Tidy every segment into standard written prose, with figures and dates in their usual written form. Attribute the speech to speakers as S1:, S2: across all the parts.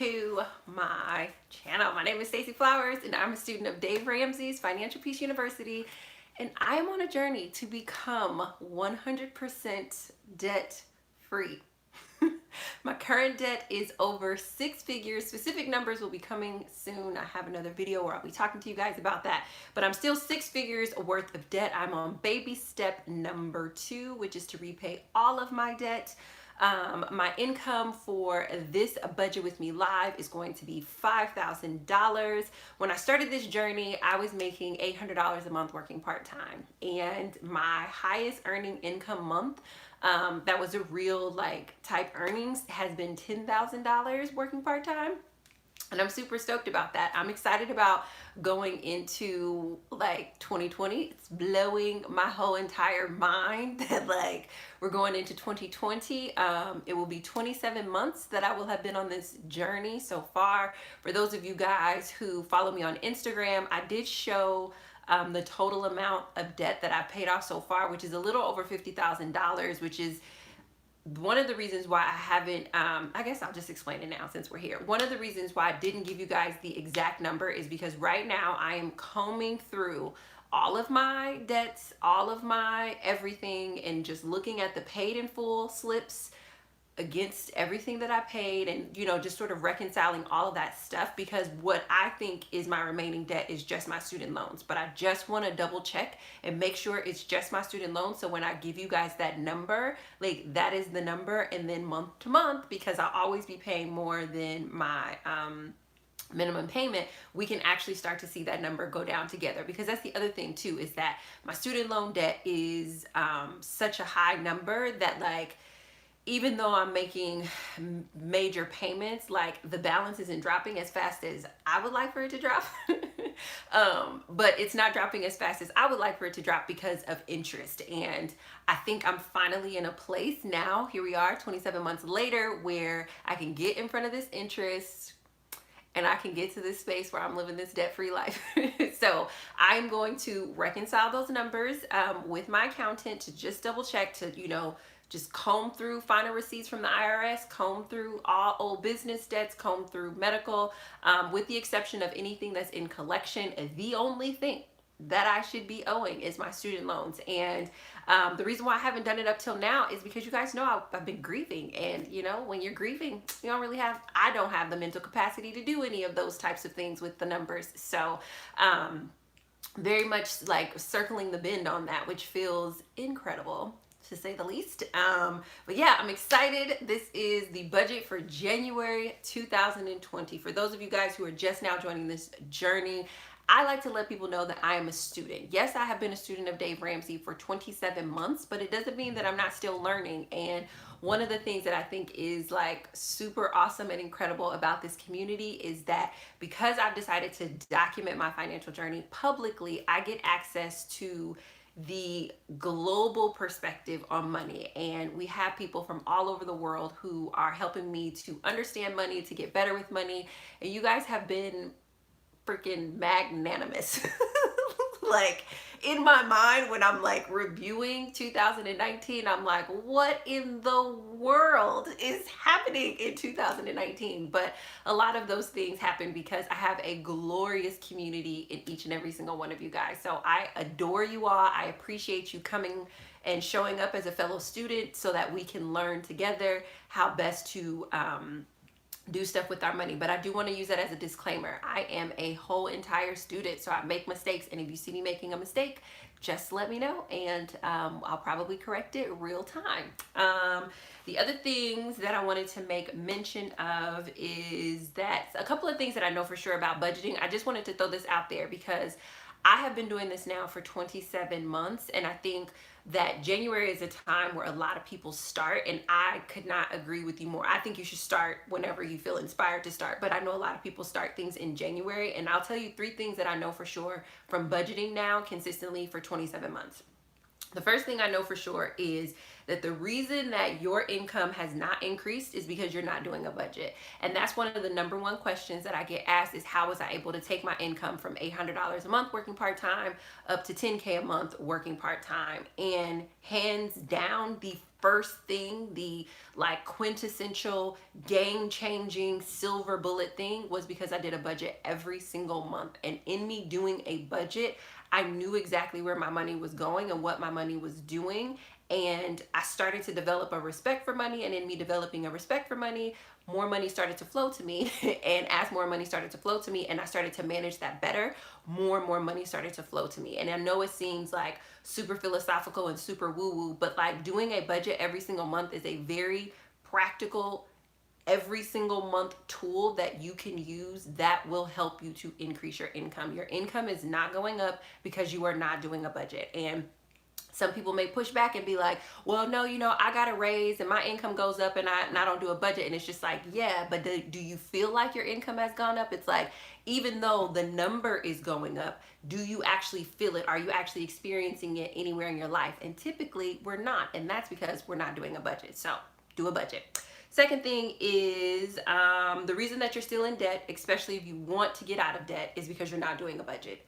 S1: To my channel. My name is Stacey Flowers and I'm a student of Dave Ramsey's Financial Peace University, and I am on a journey to become 100% debt free. My current debt is over 6 figures. Specific numbers will be coming soon. I have another video where I'll be talking to you guys about that, but I'm still 6 figures worth of debt. I'm on baby step number 2, which is to repay all of my debt. My income for this Budget With Me Live is going to be $5,000. When I started this journey, I was making $800 a month working part-time, and my highest earning income month, that was a real like type earnings, has been $10,000 working part-time. And I'm super stoked about that. I'm excited about going into like 2020. It's blowing my whole entire mind that like we're going into 2020. It will be 27 months that I will have been on this journey so far. For those of you guys who follow me on Instagram, I did show the total amount of debt that I've paid off so far, which is a little over $50,000, which is one of the reasons why I haven't, I guess I'll just explain it now since we're here. One of the reasons why I didn't give you guys the exact number is because right now I am combing through all of my debts, all of my everything, and just looking at the paid in full slips against everything that I paid, and just sort of reconciling all of that stuff, because what I think is my remaining debt is just my student loans. But I just want to double check and make sure it's just my student loans, so when I give you guys that number, like that is the number. And then month to month, because I'll always be paying more than my minimum payment, we can actually start to see that number go down together. Because that's the other thing too, is that my student loan debt is such a high number that, like, even though I'm making major payments, like the balance isn't dropping as fast as I would like for it to drop. But it's not dropping as fast as I would like for it to drop because of interest. And I think I'm finally in a place now, here we are 27 months later, where I can get in front of this interest and I can get to this space where I'm living this debt-free life. So I'm going to reconcile those numbers with my accountant to just double check, to just comb through final receipts from the IRS, comb through all old business debts, comb through medical, with the exception of anything that's in collection. The only thing that I should be owing is my student loans. And the reason why I haven't done it up till now is because you guys know I've been grieving. And when you're grieving, I don't have the mental capacity to do any of those types of things with the numbers. So very much like circling the bend on that, which feels incredible, to say the least. But yeah, I'm excited. This is the budget for January 2020. For those of you guys who are just now joining this journey, I like to let people know that I am a student. Yes, I have been a student of Dave Ramsey for 27 months, but it doesn't mean that I'm not still learning. And one of the things that I think is like super awesome and incredible about this community is that because I've decided to document my financial journey publicly, I get access to the global perspective on money. And we have people from all over the world who are helping me to understand money, to get better with money. And you guys have been freaking magnanimous. Like, in my mind, when I'm like reviewing 2019, I'm like, what in the world is happening in 2019? But a lot of those things happen because I have a glorious community in each and every single one of you guys. So I adore you all. I appreciate you coming and showing up as a fellow student so that we can learn together how best to do stuff with our money. But I do want to use that as a disclaimer. I am a whole entire student, so I make mistakes, and if you see me making a mistake, just let me know, and I'll probably correct it real time. The other things that I wanted to make mention of is that a couple of things that I know for sure about budgeting. I just wanted to throw this out there because I have been doing this now for 27 months, and I think that January is a time where a lot of people start, and I could not agree with you more. I think you should start whenever you feel inspired to start, but I know a lot of people start things in January, and I'll tell you 3 things that I know for sure from budgeting now consistently for 27 months. The first thing I know for sure is that the reason that your income has not increased is because you're not doing a budget. And that's one of the number one questions that I get asked, is how was I able to take my income from $800 a month working part-time up to $10K a month working part-time? And hands down, the first thing, the like quintessential game-changing silver bullet thing was because I did a budget every single month. And in me doing a budget, I knew exactly where my money was going and what my money was doing. And I started to develop a respect for money. And in me developing a respect for money, more money started to flow to me. And as more money started to flow to me and I started to manage that better, more and more money started to flow to me. And I know it seems like super philosophical and super woo-woo, but like doing a budget every single month is a very practical, every single month tool that you can use that will help you to increase your income. Your income is not going up because you are not doing a budget. And some people may push back and be like, well, no, you know, I got a raise and my income goes up and I don't do a budget. And it's just like, yeah, but do you feel like your income has gone up? It's like, even though the number is going up, do you actually feel it? Are you actually experiencing it anywhere in your life? And typically we're not. And that's because we're not doing a budget. So do a budget. Second thing is the reason that you're still in debt, especially if you want to get out of debt, is because you're not doing a budget.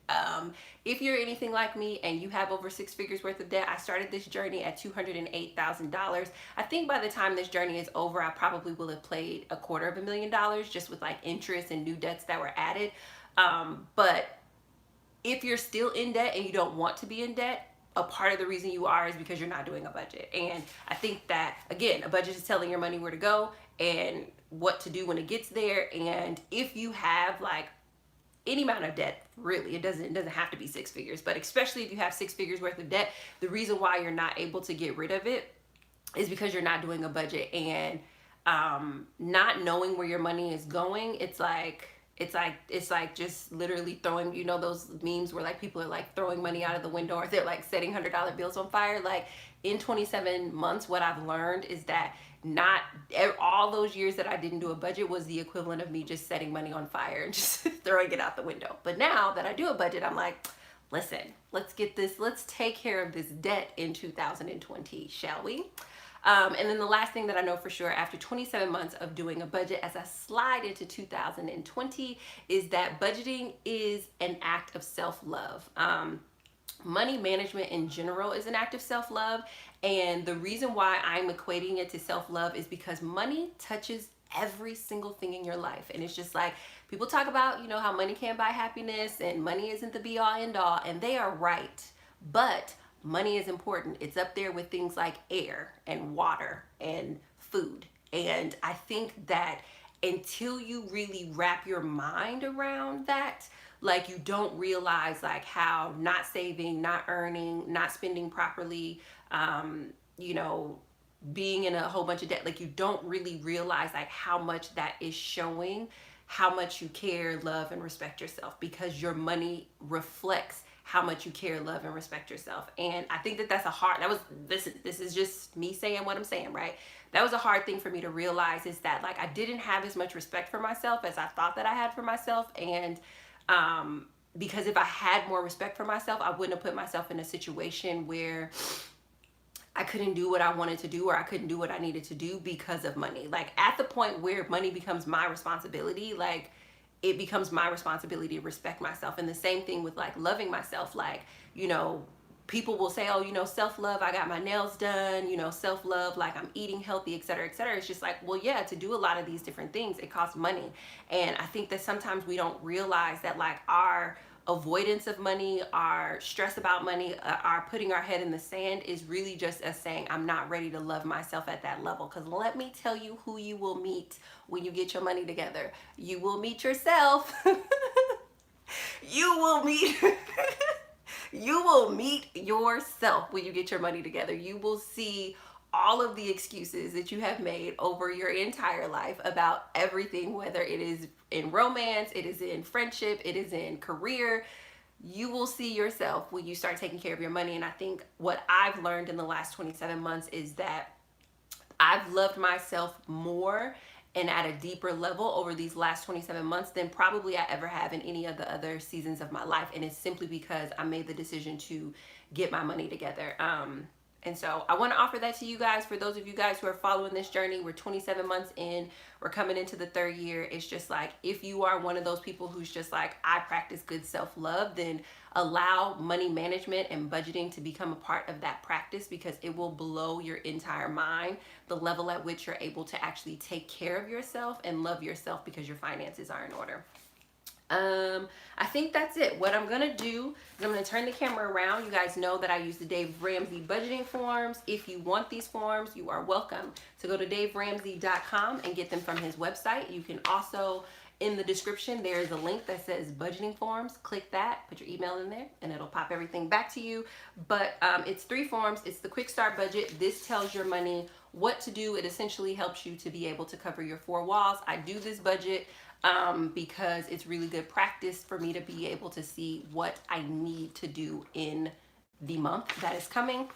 S1: If you're anything like me and you have over 6 figures worth of debt, I started this journey at $208,000. I think by the time this journey is over, I probably will have paid $250,000 just with like interest and new debts that were added. But if you're still in debt and you don't want to be in debt, a part of the reason you are is because you're not doing a budget. And I think that, again, a budget is telling your money where to go and what to do when it gets there. And if you have like any amount of debt, really, it doesn't have to be 6 figures, but especially if you have 6 figures worth of debt, the reason why you're not able to get rid of it is because you're not doing a budget. And not knowing where your money is going, it's like just literally throwing, you know, those memes where like people are like throwing money out of the window or they're like setting $100 bills on fire. Like in 27 months, what I've learned is that not all those years that I didn't do a budget was the equivalent of me just setting money on fire and just throwing it out the window. But now that I do a budget, I'm like, listen, let's take care of this debt in 2020, shall we? And then the last thing that I know for sure after 27 months of doing a budget as I slide into 2020 is that budgeting is an act of self-love. Money management in general is an act of self-love. And the reason why I'm equating it to self-love is because money touches every single thing in your life. And it's just like people talk about, you know, how money can't buy happiness and money isn't the be all end all. And they are right. But money is important. It's up there with things like air and water and food. And I think that until you really wrap your mind around that, like you don't realize like how not saving, not earning, not spending properly, you know, being in a whole bunch of debt, like you don't really realize like how much that is showing how much you care, love, and respect yourself, because your money reflects how much you care, love, and respect yourself. And I think that that's a hard, this is just me saying what I'm saying, right? That was a hard thing for me to realize, is that like I didn't have as much respect for myself as I thought that I had for myself. And because if I had more respect for myself, I wouldn't have put myself in a situation where I couldn't do what I wanted to do, or I couldn't do what I needed to do because of money. Like at the point where money becomes my responsibility, like it becomes my responsibility to respect myself. And the same thing with like loving myself. Like, you know, people will say, oh, you know, self-love, I got my nails done, you know, self-love, like I'm eating healthy, et cetera, et cetera. It's just like, well, yeah, to do a lot of these different things, it costs money. And I think that sometimes we don't realize that like our avoidance of money, our stress about money, our putting our head in the sand is really just us saying, I'm not ready to love myself at that level. Because let me tell you who you will meet when you get your money together. You will meet yourself. You will meet you will meet yourself when you get your money together. You will see all of the excuses that you have made over your entire life about everything, whether it is in romance, it is in friendship, it is in career. You will see yourself when you start taking care of your money. And I think what I've learned in the last 27 months is that I've loved myself more and at a deeper level over these last 27 months than probably I ever have in any of the other seasons of my life. And it's simply because I made the decision to get my money together. And so I want to offer that to you guys. For those of you guys who are following this journey, we're 27 months in, we're coming into the 3rd year. It's just like, if you are one of those people who's just like, I practice good self-love, then allow money management and budgeting to become a part of that practice, because it will blow your entire mind, the level at which you're able to actually take care of yourself and love yourself because your finances are in order. I think that's it. What I'm gonna do is I'm gonna turn the camera around. You guys know that I use the Dave Ramsey budgeting forms. If you want these forms, you are welcome to go to daveramsey.com and get them from his website. You can also, in the description, there's a link that says budgeting forms. Click that, put your email in there, and it'll pop everything back to you. But it's 3 forms. It's the Quick Start Budget. This tells your money what to do. It essentially helps you to be able to cover your 4 walls. I do this budget because it's really good practice for me to be able to see what I need to do in the month that is coming.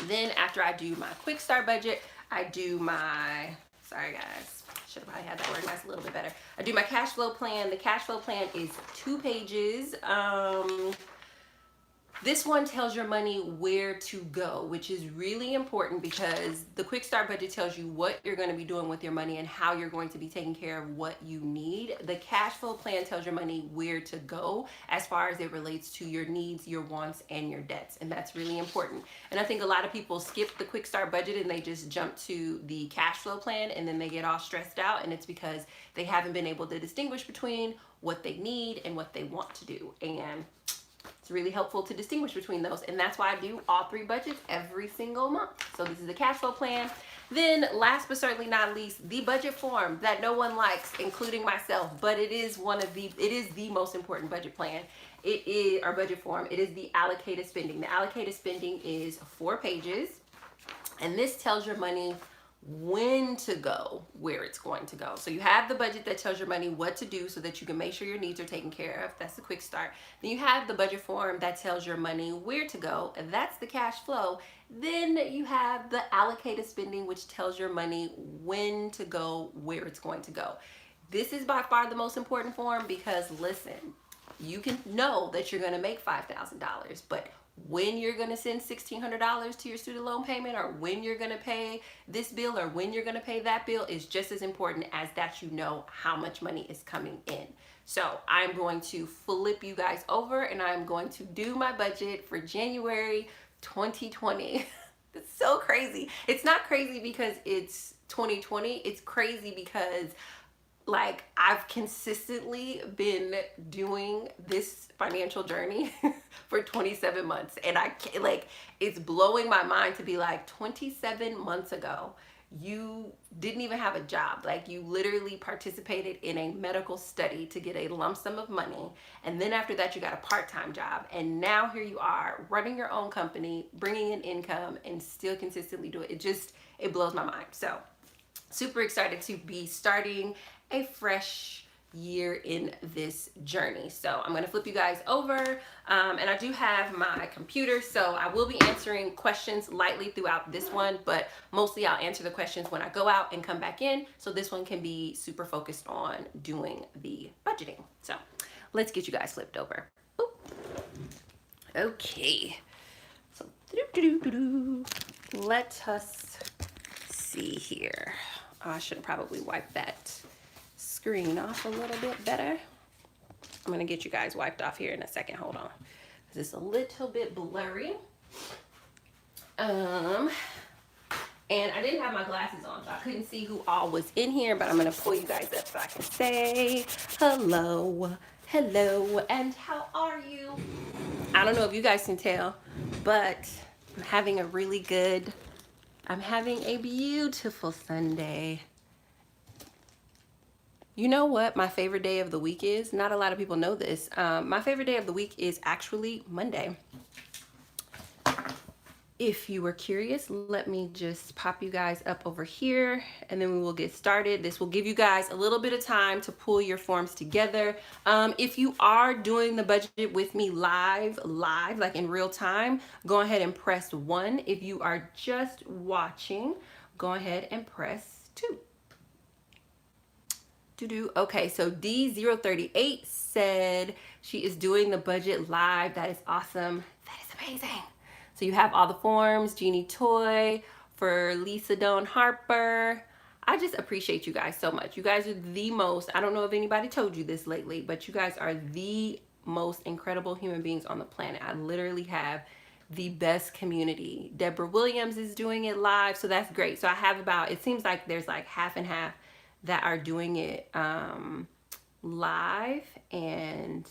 S1: Then after I do my Quick Start Budget, I do my, sorry guys, should have probably had that organized a little bit better. I do my cash flow plan. The cash flow plan is 2 pages. This one tells your money where to go, which is really important, because the Quick Start Budget tells you what you're going to be doing with your money and how you're going to be taking care of what you need. The cash flow plan tells your money where to go as far as it relates to your needs, your wants, and your debts. And that's really important. And I think a lot of people skip the Quick Start Budget and they just jump to the cash flow plan, and then they get all stressed out. And it's because they haven't been able to distinguish between what they need and what they want to do. And it's really helpful to distinguish between those, and that's why I do all 3 budgets every single month. So this is the cash flow plan. Then last but certainly not least, the budget form that no one likes, including myself, but it is the most important budget plan. It is our budget form. It is the allocated spending. The allocated spending is 4 pages, and this tells your money when to go, where it's going to go. So you have the budget that tells your money what to do so that you can make sure your needs are taken care of. That's the Quick Start. Then you have the budget form that tells your money where to go, and that's the cash flow. Then you have the allocated spending, which tells your money when to go, where it's going to go. This is by far the most important form, because listen, you can know that you're going to make $5,000, but when you're going to send $1,600 to your student loan payment, or when you're going to pay this bill, or when you're going to pay that bill, is just as important as that you know how much money is coming in. So I'm going to flip you guys over, and I'm going to do my budget for January 2020. It's so crazy. It's not crazy because it's 2020. It's crazy because, like, I've consistently been doing this financial journey for 27 months, and I can't, like, it's blowing my mind to be like, 27 months ago, you didn't even have a job. Like, you literally participated in a medical study to get a lump sum of money, and then after that you got a part-time job, and now here you are running your own company, bringing in income, and still consistently do it. It blows my mind. So super excited to be starting a fresh year in this journey. So I'm going to flip you guys over, and I do have my computer, so I will be answering questions lightly throughout this one, but mostly I'll answer the questions when I go out and come back in, so this one can be super focused on doing the budgeting. So let's get you guys flipped over. Oop. Okay, so let us see here. I should probably wipe that screen off a little bit better. I'm gonna get you guys wiped off here in a second. Hold on, this is a little bit blurry. And I didn't have my glasses on, so I couldn't see who all was in here, but I'm gonna pull you guys up so I can say hello, and how are you? I don't know if you guys can tell, but I'm having a beautiful Sunday. You know what my favorite day of the week is? Not a lot of people know this. My favorite day of the week is actually Monday. If you were curious, let me just pop you guys up over here, and then we will get started. This will give you guys a little bit of time to pull your forms together. If you are doing the budget with me live, like in real time, go ahead and press 1. If you are just watching, go ahead and press 2. Okay, so D038 said she is doing the budget live. That is awesome. That is amazing. So you have all the forms, Jeannie Toy, for Lisa Dawn Harper. I just appreciate you guys so much. You guys are the most, I don't know if anybody told you this lately, but you guys are the most incredible human beings on the planet. I literally have the best community. Deborah Williams is doing it live, so that's great. So I have about, it seems like there's like half and half that are doing it live, and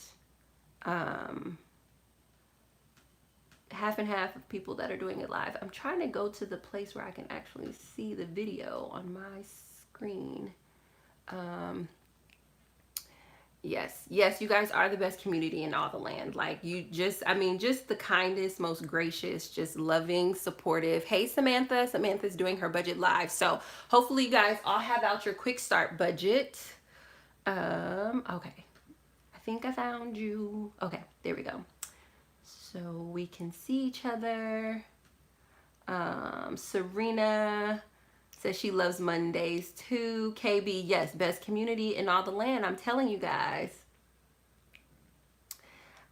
S1: half and half of people that are doing it live. I'm trying to go to the place where I can actually see the video on my screen. Yes, you guys are the best community in all the land. Like, you just, I mean, just the kindest, most gracious, just loving, supportive. Hey, Samantha. Samantha's doing her budget live. So hopefully you guys all have out your quick start budget. Okay. I think I found you. Okay, there we go. So we can see each other. Serena says she loves Mondays too. KB, yes, best community in all the land. I'm telling you guys.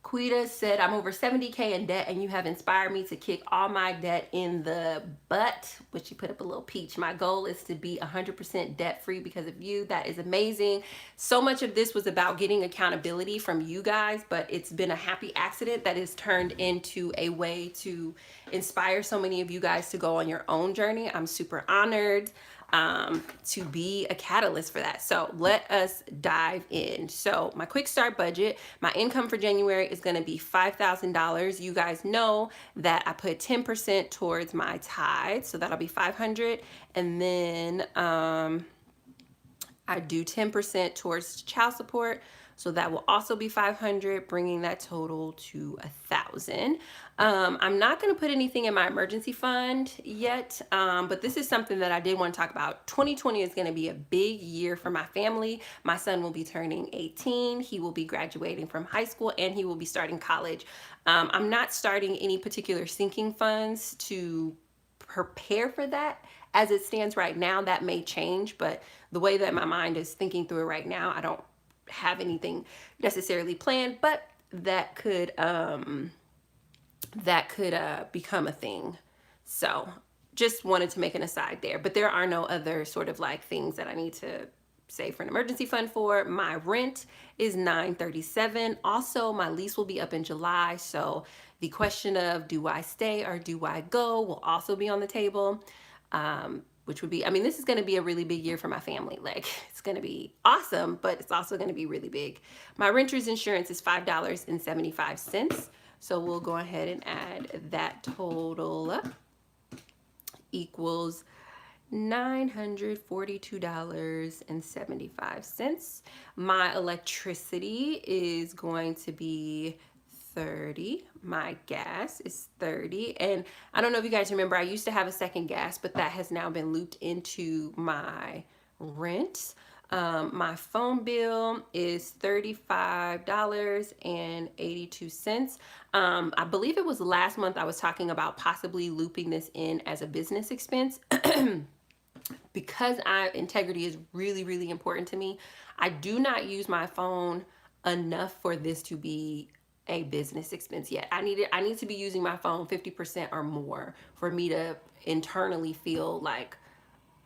S1: Quita said, I'm over 70K in debt and you have inspired me to kick all my debt in the butt, which you put up a little peach. My goal is to be 100% debt free because of you. That is amazing. So much of this was about getting accountability from you guys, but it's been a happy accident that has turned into a way to inspire so many of you guys to go on your own journey. I'm super honored to be a catalyst for that. So let us dive in. So my quick start budget, my income for January is going to be $5,000. You guys know that I put 10% towards my tithe, so that'll be 500. And then I do 10% towards child support, so that will also be 500, bringing that total to 1,000. I'm not going to put anything in my emergency fund yet, but this is something that I did want to talk about. 2020 is going to be a big year for my family. My son will be turning 18. He will be graduating from high school, and he will be starting college. I'm not starting any particular sinking funds to prepare for that. As it stands right now, that may change, but the way that my mind is thinking through it right now, I don't have anything necessarily planned, but that could become a thing. So just wanted to make an aside there, but there are no other sort of like things that I need to save for an emergency fund for. My rent is $937. Also, my lease will be up in July, so the question of do I stay or do I go will also be on the table. Which would be, I mean, this is going to be a really big year for my family. Like, it's going to be awesome, but it's also going to be really big. My renter's insurance is $5.75. So we'll go ahead and add that total up. Equals $942.75. My electricity is going to be 30. My gas is 30. And I don't know if you guys remember, I used to have a second gas, but that has now been looped into my rent. My phone bill is $35.82. I believe it was last month I was talking about possibly looping this in as a business expense. Because integrity is really, really important to me. I do not use my phone enough for this to be a business expense yet. I need to be using my phone 50% or more for me to internally feel like,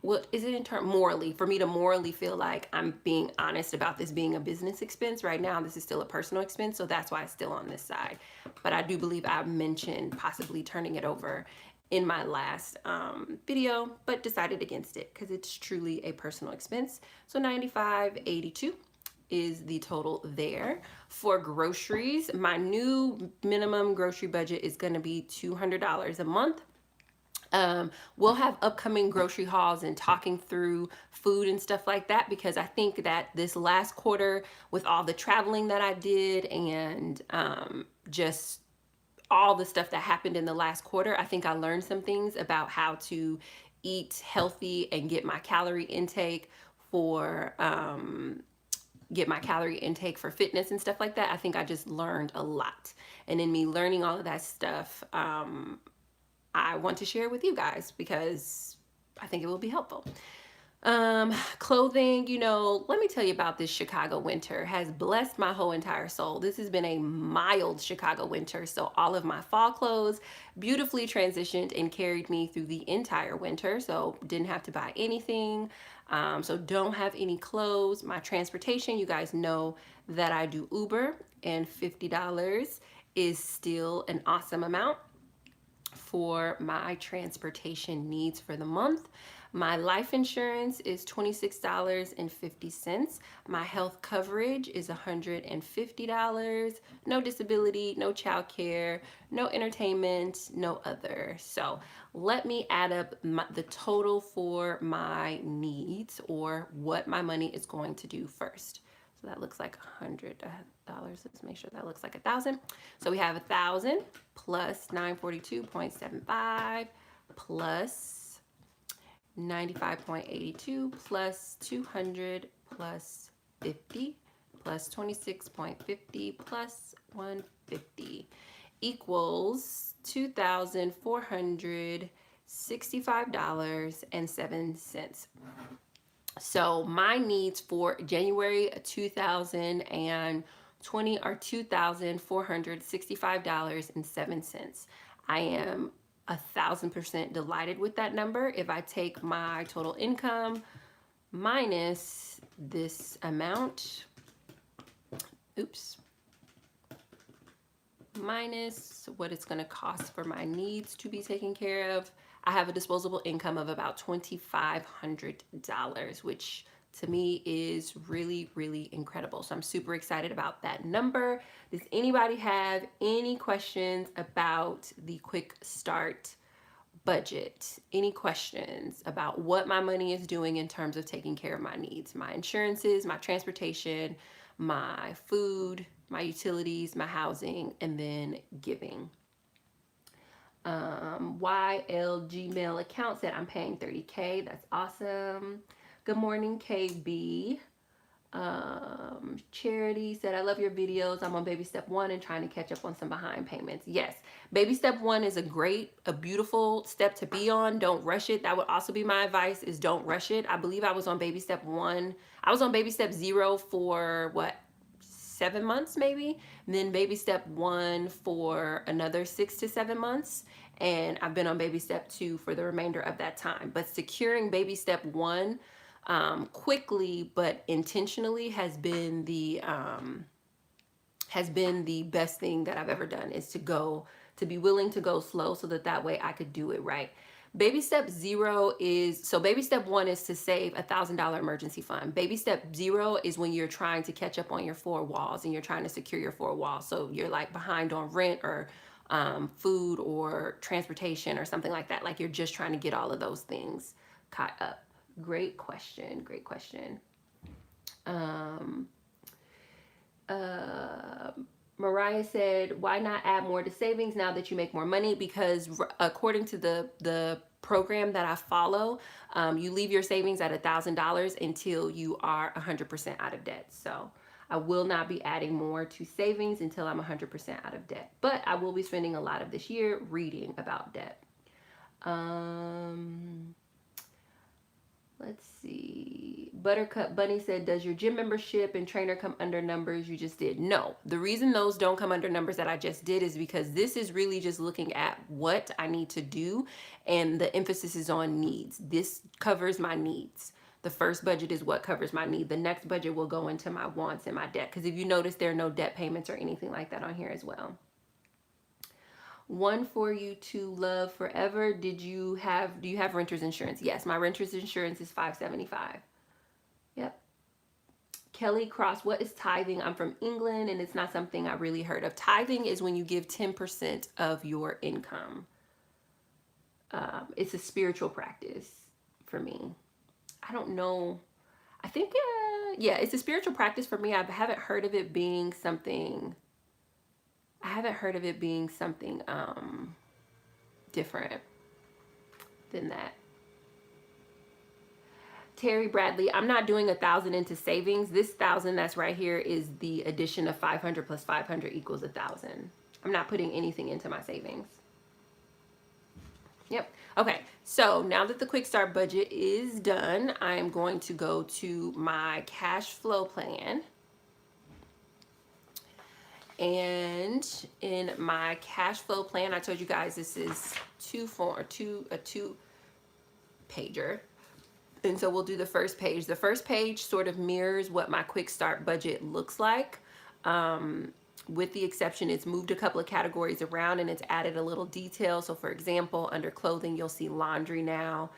S1: what is it morally, for me to morally feel like I'm being honest about this being a business expense. Right now, this is still a personal expense, so that's why it's still on this side. But I do believe I mentioned possibly turning it over in my last video, but decided against it because it's truly a personal expense. So $95.82 is the total there. For groceries, my new minimum grocery budget is going to be $200 a month. We'll have upcoming grocery hauls and talking through food and stuff like that, because I think that this last quarter, with all the traveling that I did and just all the stuff that happened in the last quarter, I think I learned some things about how to eat healthy and get my calorie intake for fitness and stuff like that. I think I just learned a lot. And in me learning all of that stuff, I want to share with you guys because I think it will be helpful. Clothing, you know, let me tell you about this Chicago winter. Has blessed my whole entire soul. This has been a mild Chicago winter, so all of my fall clothes beautifully transitioned and carried me through the entire winter, so didn't have to buy anything. So don't have any clothes. My transportation, you guys know that I do Uber, and $50 is still an awesome amount for my transportation needs for the month. My life insurance is $26.50. My health coverage is $150. No disability, no child care, no entertainment, no other. So let me add up the total for my needs, or what my money is going to do first. So that looks like $100. Let's make sure that looks like 1,000. So we have 1,000 plus 942.75 plus 95.82 plus 200 plus 50 plus 26.50 plus 150 equals $2,465.07. So my needs for January 2020 are $2,465.07. I am 1,000% delighted with that number. If I take my total income minus this amount, minus what it's going to cost for my needs to be taken care of, I have a disposable income of about $2,500, which to me is really, really incredible. So I'm super excited about that number. Does anybody have any questions about the quick start budget? Any questions about what my money is doing in terms of taking care of my needs, my insurances, my transportation, my food, my utilities, my housing, and then giving? YL Gmail account said I'm paying $30K. That's awesome. Good morning, KB. Charity said, I love your videos. I'm on baby step 1 and trying to catch up on some behind payments. Yes, baby step 1 is a beautiful step to be on. Don't rush it. That would also be my advice, is don't rush it. I believe I was on baby step 1. I was on baby step 0 for what, 7 months maybe, and then baby step 1 for another 6 to 7 months, and I've been on baby step 2 for the remainder of that time. But securing baby step 1 quickly but intentionally has been the best thing that I've ever done, is to be willing to go slow so that way I could do it right. Baby step 0 is, so baby step 1 is to save $1,000 emergency fund. Baby step 0 is when you're trying to catch up on your 4 walls and you're trying to secure your 4 walls. So you're like behind on rent or food or transportation or something like that. Like you're just trying to get all of those things caught up. Great question. Great question. Mariah said, why not add more to savings now that you make more money? Because according to the program that I follow, you leave your savings at $1,000 until you are 100% out of debt. So I will not be adding more to savings until I'm 100% out of debt. But I will be spending a lot of this year reading about debt. Let's see. Buttercup Bunny said, does your gym membership and trainer come under numbers you just did? No. The reason those don't come under numbers that I just did is because this is really just looking at what I need to do, and the emphasis is on needs. This covers my needs. The first budget is what covers my need. The next budget will go into my wants and my debt. Because if you notice, there are no debt payments or anything like that on here as well. One for you to love forever. Do you have renter's insurance? Yes, my renter's insurance is $575. Yep. Kelly Cross, what is tithing? I'm from England and it's not something I really heard of. Tithing is when you give 10% of your income. It's a spiritual practice for me. I don't know. I think, yeah, it's a spiritual practice for me. I haven't heard of it being something different than that. Terry Bradley, I'm not doing 1,000 into savings. This 1,000 that's right here is the addition of 500 plus 500 equals 1,000. I'm not putting anything into my savings. Yep. Okay. So now that the quick start budget is done, I'm going to go to my cash flow plan. And in my cash flow plan, I told you guys this is a two pager. And so we'll do the first page. The first page sort of mirrors what my quick start budget looks like. With the exception, it's moved a couple of categories around and it's added a little detail. So for example, under clothing, you'll see laundry now.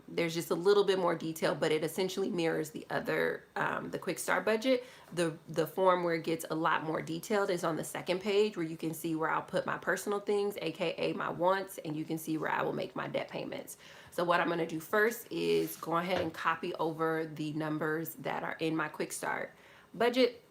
S1: There's just a little bit more detail, but it essentially mirrors the other, the quick start budget. The form where it gets a lot more detailed is on the second page, where you can see where I'll put my personal things, aka my wants, and you can see where I will make my debt payments. So what I'm going to do first is go ahead and copy over the numbers that are in my quick start budget.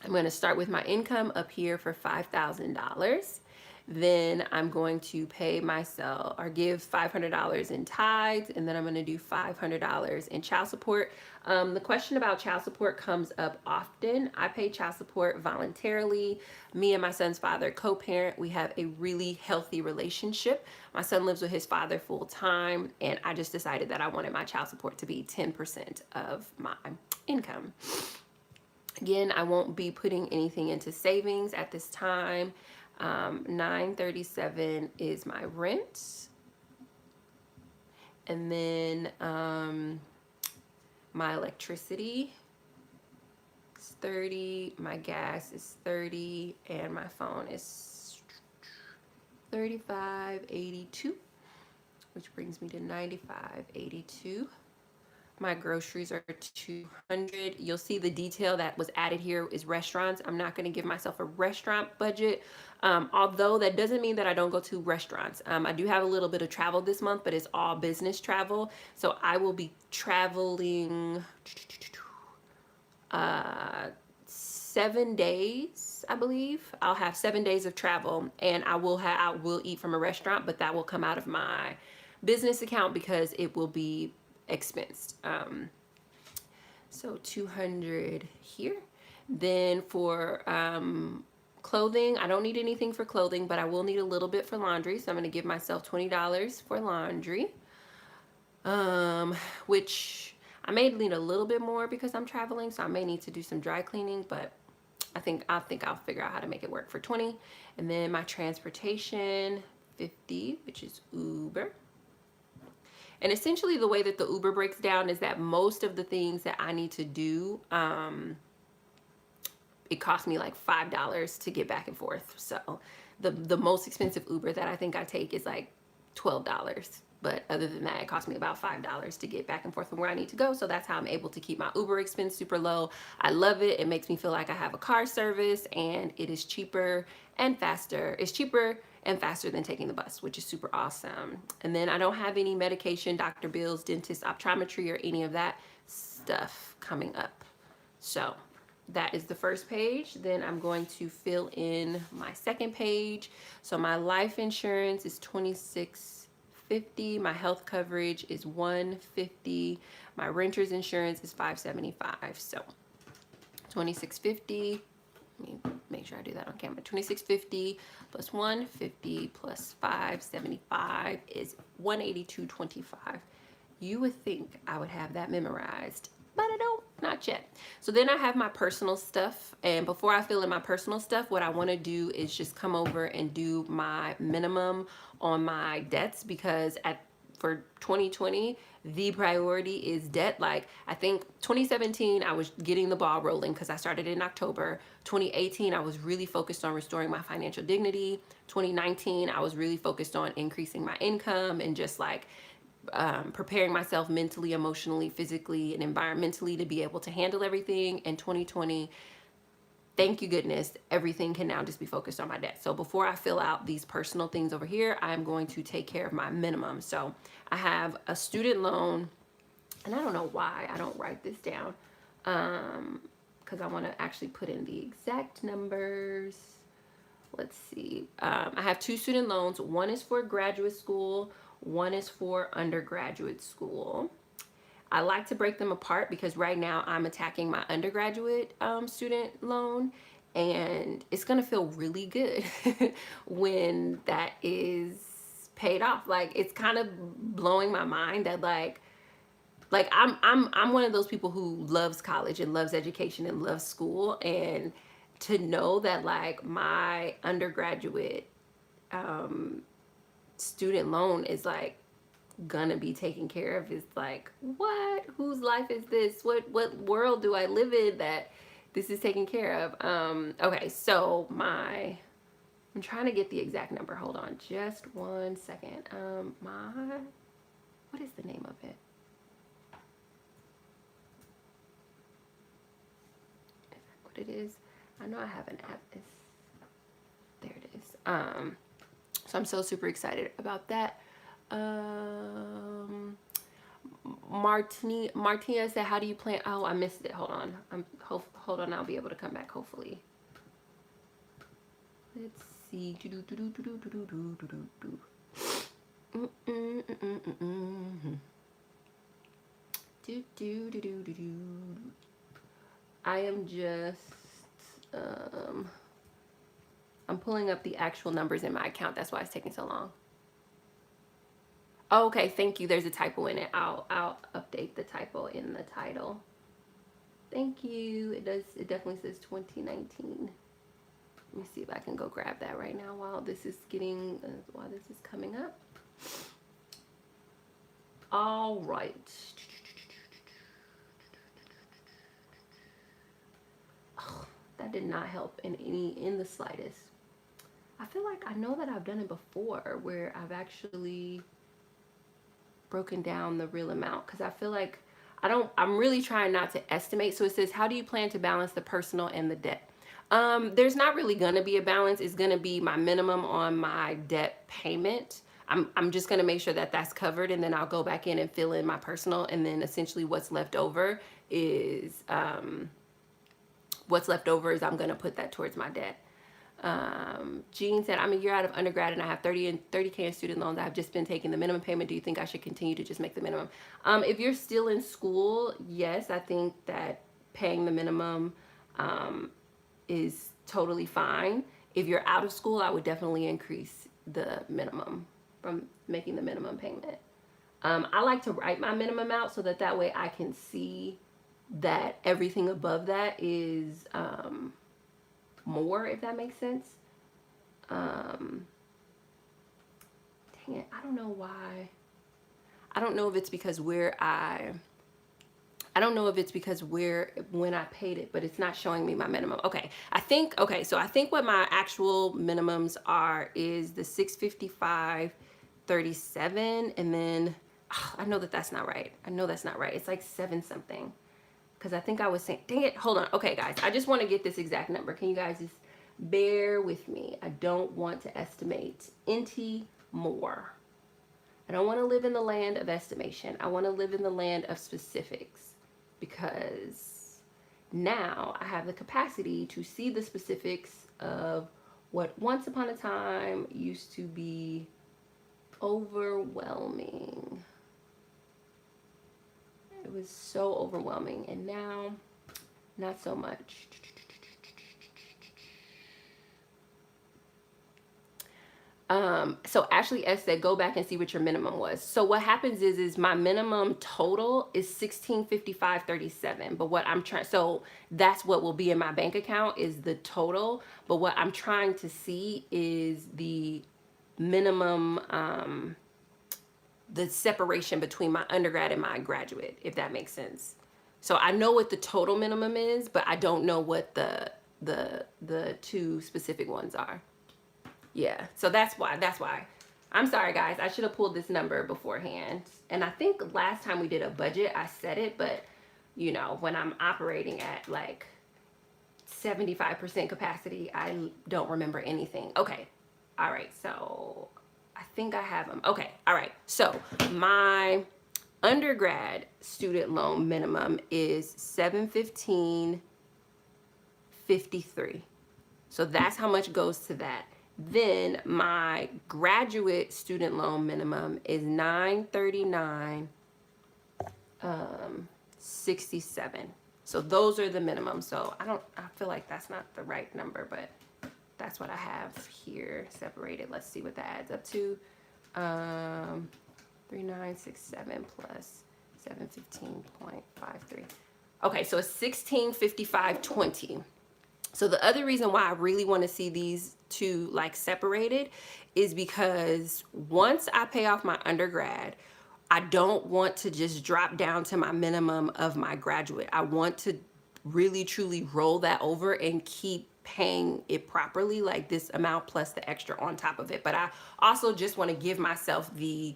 S1: I'm going to start with my income up here for $5,000. Then I'm going to pay myself or give $500 in tithes, and then I'm going to do $500 in child support. The question about child support comes up often. I pay child support voluntarily. Me and my son's father co-parent. We have a really healthy relationship. My son lives with his father full time, and I just decided that I wanted my child support to be 10% of my income. Again, I won't be putting anything into savings at this time. $937 is my rent. And then my electricity is $30, my gas is $30, and my phone is $35.82, which brings me to $95.82. My groceries are $200. You'll see the detail that was added here is restaurants. I'm not going to give myself a restaurant budget, although that doesn't mean that I don't go to restaurants. I do have a little bit of travel this month, but it's all business travel. So I will be traveling 7 days, I believe. I'll have 7 days of travel, and I will eat from a restaurant, but that will come out of my business account because it will be expensed. So 200 here. Then for clothing, I don't need anything for clothing, but I will need a little bit for laundry. So I'm going to give myself $20 for laundry, which I may need a little bit more because I'm traveling. So I may need to do some dry cleaning, but I think I'll figure out how to make it work for 20. And then my transportation, 50, which is Uber. And essentially the way that the Uber breaks down is that most of the things that I need to do, it costs me like $5 to get back and forth. So the most expensive Uber that I think I take is like $12. But other than that, it costs me about $5 to get back and forth from where I need to go. So that's how I'm able to keep my Uber expense super low. I love it. It makes me feel like I have a car service, and it is cheaper and faster. It's cheaper and faster than taking the bus, which is super awesome. And then I don't have any medication, doctor bills, dentist, optometry, or any of that stuff coming up. So that is the first page. Then I'm going to fill in my second page. So my life insurance is $26.50. My health coverage is $150. My renter's insurance is $575. So $26.50. Let me make sure I do that on camera. $26.50 plus $150 plus $575 is $182.25. You would think I would have that memorized, but I don't, not yet. So then I have my personal stuff, and before I fill in my personal stuff, what I want to do is just come over and do my minimum on my debts, because for 2020, the priority is debt. Like, I think 2017, I was getting the ball rolling because I started in October. 2018, I was really focused on restoring my financial dignity. 2019, I was really focused on increasing my income and just like preparing myself mentally, emotionally, physically, and environmentally to be able to handle everything. And 2020, thank you goodness, everything can now just be focused on my debt. So before I fill out these personal things over here, I'm going to take care of my minimum. So I have a student loan, and I don't know why I don't write this down, because I want to actually put in the exact numbers. Let's see. I have 2 student loans. One is for graduate school. One is for undergraduate school. I like to break them apart because right now I'm attacking my undergraduate student loan, and it's going to feel really good when that is paid off. Like, it's kind of blowing my mind that like I'm one of those people who loves college and loves education and loves school, and to know that like my undergraduate student loan is like gonna be taken care of is like, what? Whose life is this? What world do I live in that this is taken care of? Okay, so I'm trying to get the exact number. Hold on, just one second. What is the name of it? Is that what it is? I know I have an app. There it is. So I'm so super excited about that. Martina said, how do you plan? Oh, I missed it. Hold on. Hold on. I'll be able to come back hopefully. Let's see. I am just I'm pulling up the actual numbers in my account. That's why it's taking so long. Oh, okay, thank you. There's a typo in it. I'll update the typo in the title. Thank you. It does. It definitely says 2019. Let me see if I can go grab that right now while this is coming up. All right. Oh, that did not help in the slightest. I feel like I know that I've done it before where I've actually broken down the real amount, because I feel like I'm really trying not to estimate. So it says, how do you plan to balance the personal and the debt? There's not really going to be a balance. It's going to be my minimum on my debt payment. I'm just going to make sure that that's covered, and then I'll go back in and fill in my personal, and then essentially what's left over is I'm going to put that towards my debt. Jean said, I'm a year out of undergrad and I have 30K in student loans. I've just been taking the minimum payment. Do you think I should continue to just make the minimum? If you're still in school, yes, I think that paying the minimum is totally fine. If you're out of school, I would definitely increase the minimum from making the minimum payment. I like to write my minimum out so that way I can see that everything above that is more, if that makes sense. Dang it, I don't know why. I don't know if it's because when I paid it, but it's not showing me my minimum. Okay, so I think what my actual minimums are is the 655.37, and then I know that's not right. It's like 7 something. Because I think I was saying, dang it, hold on. Okay, guys, I just want to get this exact number. Can you guys just bear with me? I don't want to estimate any more. I don't want to live in the land of estimation. I want to live in the land of specifics, because now I have the capacity to see the specifics of what once upon a time used to be overwhelming. It was so overwhelming, and now not so much. So Ashley S said, go back and see what your minimum was. So what happens is my minimum total is 1655.37, but what I'm trying, so that's what will be in my bank account is the total, but what I'm trying to see is the minimum, the separation between my undergrad and my graduate, if that makes sense. So I know what the total minimum is, but I don't know what the two specific ones are. Yeah, so that's why. I'm sorry, guys. I should have pulled this number beforehand. And I think last time we did a budget, I said it, but you know, when I'm operating at like 75% capacity, I don't remember anything. Okay, all right, so I think I have them. Okay, all right. So my undergrad student loan minimum is $715.53. So that's how much goes to that. Then my graduate student loan minimum is $939.67. So those are the minimum. So I feel like that's not the right number, but that's what I have here separated. Let's see what that adds up to. 3967 plus 715.53. Okay, so it's 1655.20. So the other reason why I really want to see these two like separated is because once I pay off my undergrad, I don't want to just drop down to my minimum of my graduate. I want to really truly roll that over and keep paying it properly, like this amount plus the extra on top of it. But I also just want to give myself the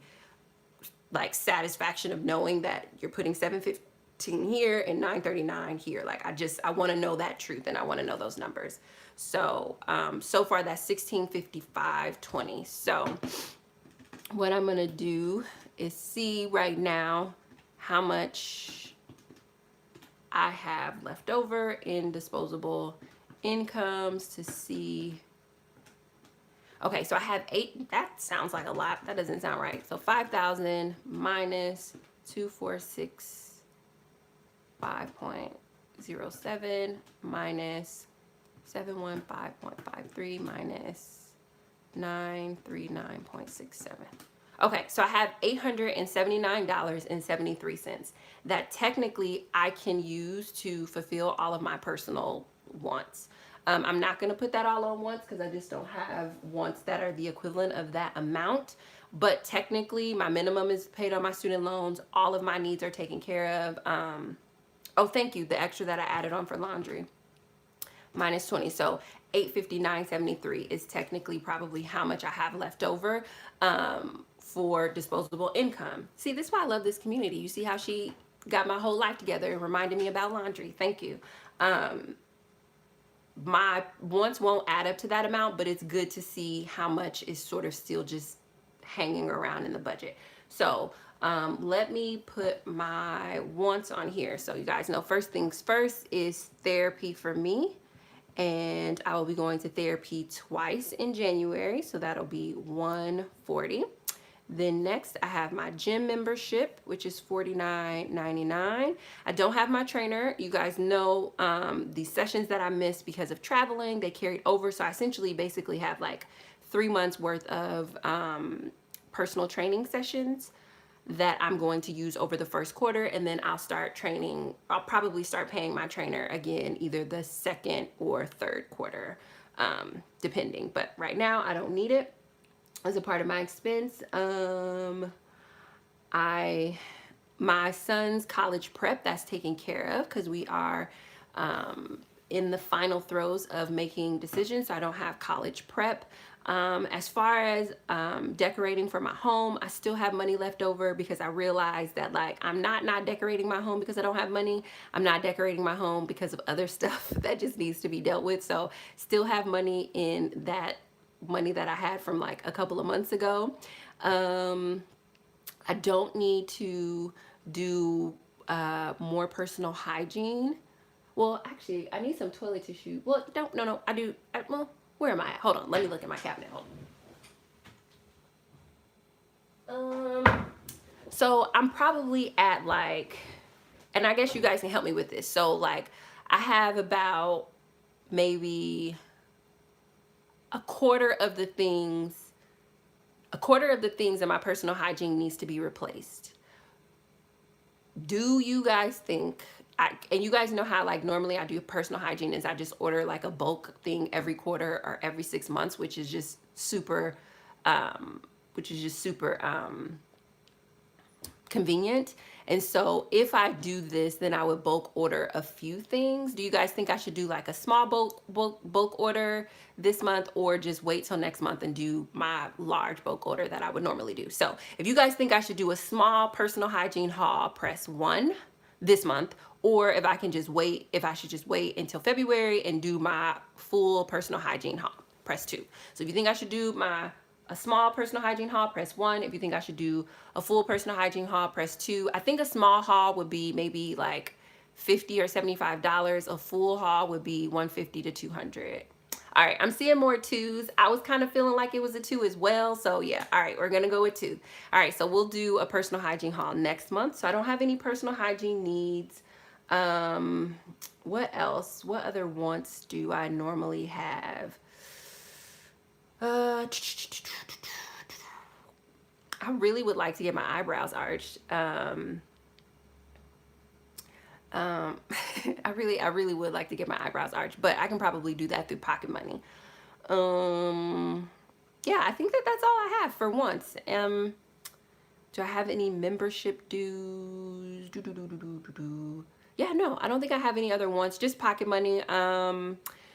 S1: like satisfaction of knowing that you're putting 715 here and 939 here. Like I want to know that truth, and I want to know those numbers. So so far that's 1655.20. So what I'm gonna do is see right now how much I have left over in disposable incomes to see. Okay, so I have 8. That sounds like a lot. That doesn't sound right. So 5,000 minus 2465.07 minus 715.53 minus 939.67. Okay, so I have $879.73 that technically I can use to fulfill all of my personal wants. I'm not going to put that all on once because I just don't have wants that are the equivalent of that amount. But technically, my minimum is paid on my student loans. All of my needs are taken care of. Oh, thank you. The extra that I added on for laundry. Minus 20. So 859.73 is technically probably how much I have left over for disposable income. See, this is why I love this community. You see how she got my whole life together and reminded me about laundry. Thank you. My wants won't add up to that amount, but it's good to see how much is sort of still just hanging around in the budget. So let me put my wants on here. So you guys know, first things first is therapy for me. And I will be going to therapy twice in January. So that'll be $140. Then next I have my gym membership, which is $49.99. I don't have my trainer. You guys know the sessions that I missed because of traveling, they carried over. So I essentially basically have like 3 months worth of personal training sessions that I'm going to use over the first quarter, and then I'll start training. I'll probably start paying my trainer again either the second or third quarter, depending. But right now I don't need it as a part of my expense. My son's college prep, that's taken care of because we are in the final throes of making decisions. So I don't have college prep. As far as decorating for my home, I still have money left over because I realized that like I'm not decorating my home because I don't have money. I'm not decorating my home because of other stuff that just needs to be dealt with. So still have money in that money that I had from like a couple of months ago. I don't need to do more personal hygiene. Well, actually, I need some toilet tissue. Well, no, I do. Well, where am I at? Hold on, let me look at my cabinet. Hold on. So I'm probably at like, and I guess you guys can help me with this. So like, I have about maybe a quarter of the things in my personal hygiene needs to be replaced. Do you guys think, and you guys know how like normally I do personal hygiene is I just order like a bulk thing every quarter or every 6 months, which is just super convenient. And so if I do this, then I would bulk order a few things. Do you guys think I should do like a small bulk order this month, or just wait till next month and do my large bulk order that I would normally do? So if you guys think I should do a small personal hygiene haul, press 1 this month, or if I should just wait until February and do my full personal hygiene haul, press 2. So if you think I should do a small personal hygiene haul, press 1. If you think I should do a full personal hygiene haul, press 2. I think a small haul would be maybe like $50 or $75. A full haul would be $150 to $200. All right, I'm seeing more 2s. I was kind of feeling like it was a 2 as well. So yeah, all right, we're gonna go with 2. All right, so we'll do a personal hygiene haul next month. So I don't have any personal hygiene needs. What else? What other wants do I normally have? I really would like to get my eyebrows arched. I really would like to get my eyebrows arched, but I can probably do that through pocket money. Yeah, I think that that's all I have for once. Do I have any membership dues? Yeah, no, I don't think I have any other ones. Just pocket money.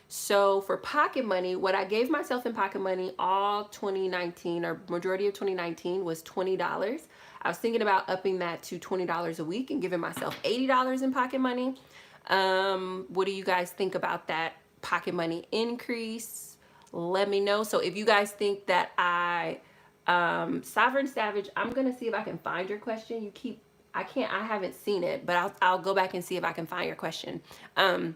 S1: So for pocket money, what I gave myself in pocket money all 2019 or majority of 2019 was $20. I was thinking about upping that to $20 a week and giving myself $80 in pocket money. What do you guys think about that pocket money increase? Let me know. So if you guys think that Sovereign Savage, I'm gonna see if I can find your question. I haven't seen it, but I'll go back and see if I can find your question. Do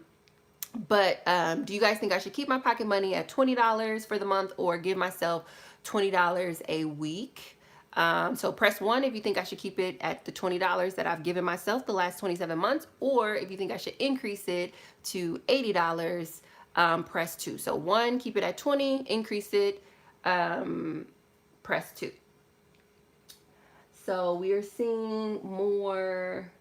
S1: you guys think I should keep my pocket money at $20 for the month or give myself $20 a week? So press 1 if you think I should keep it at the $20 that I've given myself the last 27 months, or if you think I should increase it to $80, press 2. So 1, keep it at 20, increase it, press 2. So we are seeing more.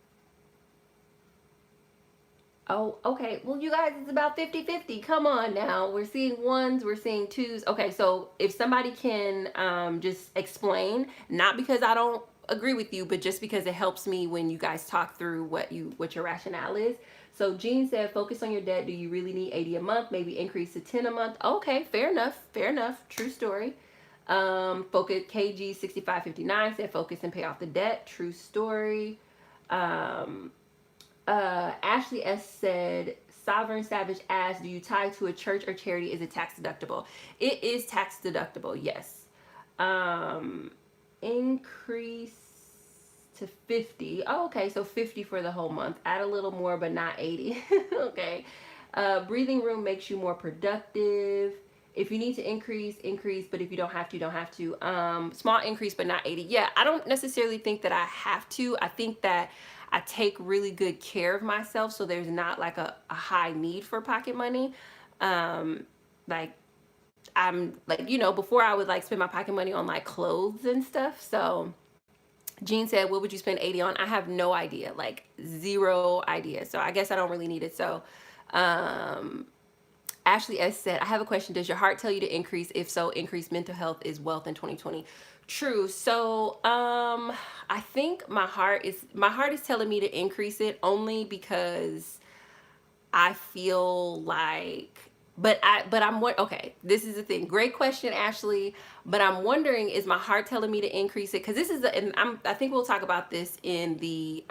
S1: Oh, okay. Well, you guys, it's about 50-50. Come on now. We're seeing ones, we're seeing twos. Okay, so if somebody can just explain, not because I don't agree with you, but just because it helps me when you guys talk through what your rationale is. So Jean said, focus on your debt. Do you really need 80 a month? Maybe increase to 10 a month. Okay, fair enough. Fair enough. True story. Focus KG 6559 said, focus and pay off the debt. True story. Ashley S said, Sovereign Savage asked, do you tie to a church or charity? Is it tax deductible? It is tax deductible, yes. Increase to 50. Oh, okay, so 50 for the whole month. Add a little more, but not 80. Okay. Breathing room makes you more productive. If you need to increase, but if you don't have to, you don't have to. Small increase, but not 80. Yeah, I don't necessarily think that I have to. I think that I take really good care of myself, so there's not like a high need for pocket money. Like I'm like, before I would like spend my pocket money on like clothes and stuff. So Jean said, what would you spend 80 on? I have no idea, like zero idea. So I guess I don't really need it. So Ashley S said, I have a question. Does your heart tell you to increase? If so, increase mental health is wealth in 2020. True. So I think my heart is telling me to increase it only because I feel like, okay, this is the thing. Great question, Ashley. But I'm wondering, is my heart telling me to increase it? Because this is, I think we'll talk about this in the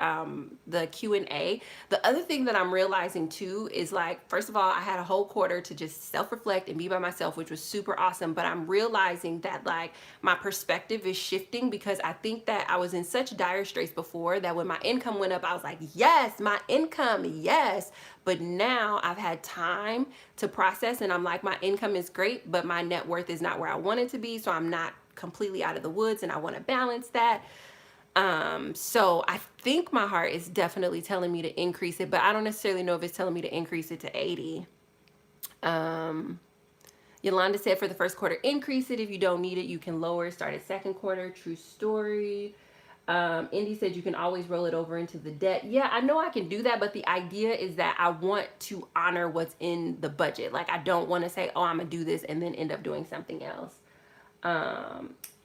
S1: Q&A. The other thing that I'm realizing too is, like, first of all, I had a whole quarter to just self-reflect and be by myself, which was super awesome. But I'm realizing that, like, my perspective is shifting, because I think that I was in such dire straits before that when my income went up, I was like, yes, my income, yes. But now I've had time to process, and I'm like, my income is great, but my net worth is not where I want it to be. So I'm not completely out of the woods, and I want to balance that. So I think my heart is definitely telling me to increase it, but I don't necessarily know if it's telling me to increase it to 80. Yolanda said, for the first quarter, increase it. If you don't need it, you can lower, start at second quarter. True story. Indy said you can always roll it over into the debt. Yeah, I know I can do that, but the idea is that I want to honor what's in the budget. Like, I don't want to say, oh, I'm gonna do this and then end up doing something else.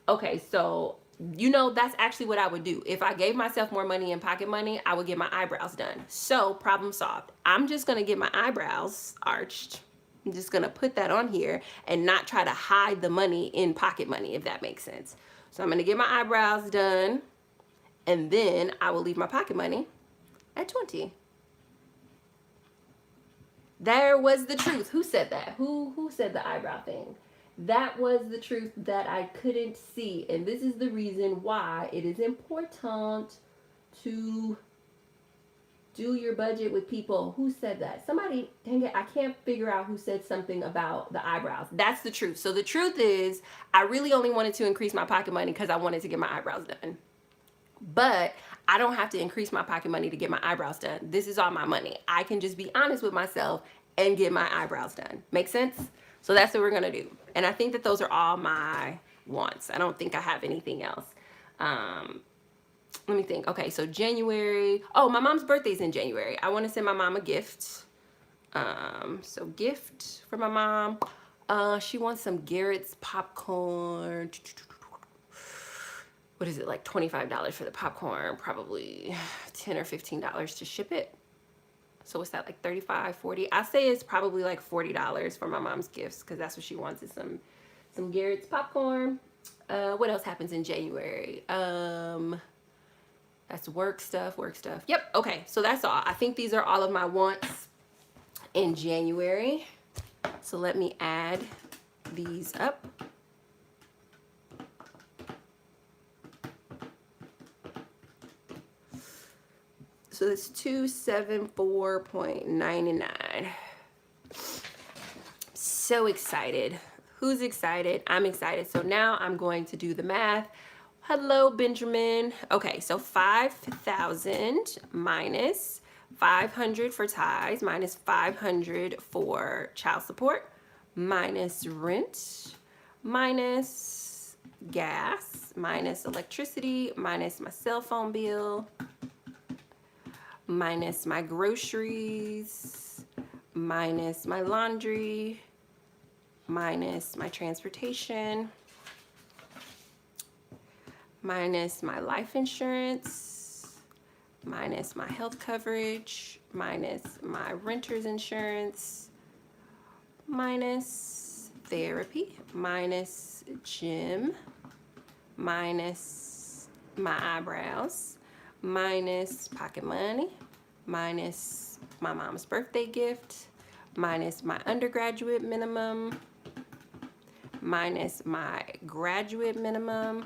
S1: Okay, so that's actually what I would do. If I gave myself more money in pocket money, I would get my eyebrows done. So problem solved. I'm just gonna get my eyebrows arched. I'm just gonna put that on here and not try to hide the money in pocket money, if that makes sense. So I'm gonna get my eyebrows done, and then I will leave my pocket money at 20. There was the truth. Who said that? Who said the eyebrow thing? That was the truth that I couldn't see. And this is the reason why it is important to do your budget with people. Who said that? Somebody, dang it, I can't figure out who said something about the eyebrows. That's the truth. So the truth is, I really only wanted to increase my pocket money because I wanted to get my eyebrows done. But I don't have to increase my pocket money to get my eyebrows done. This is all my money. I can just be honest with myself and get my eyebrows done. Make sense? So that's what we're gonna do. And I think that those are all my wants. I don't think I have anything else. Let me think. Okay, so January. Oh, my mom's birthday's in January. I want to send my mom a gift. So gift for my mom. She wants some Garrett's popcorn. What is it, like $25 for the popcorn? Probably $10 or $15 to ship it. So what's that, like 35, 40? I say it's probably like $40 for my mom's gifts because that's what she wants, is some Garrett's popcorn. What else happens in January? That's work stuff. Yep. Okay. So that's all. I think these are all of my wants in January. So let me add these up. So it's 274.99. So excited. Who's excited? I'm excited. So now I'm going to do the math. Hello, Benjamin. Okay, so 5,000 minus 500 for ties, minus 500 for child support, minus rent, minus gas, minus electricity, minus my cell phone bill, minus my groceries, minus my laundry, minus my transportation, minus my life insurance, minus my health coverage, minus my renter's insurance, minus therapy, minus gym, minus my eyebrows, minus pocket money, minus my mom's birthday gift, minus my undergraduate minimum, minus my graduate minimum,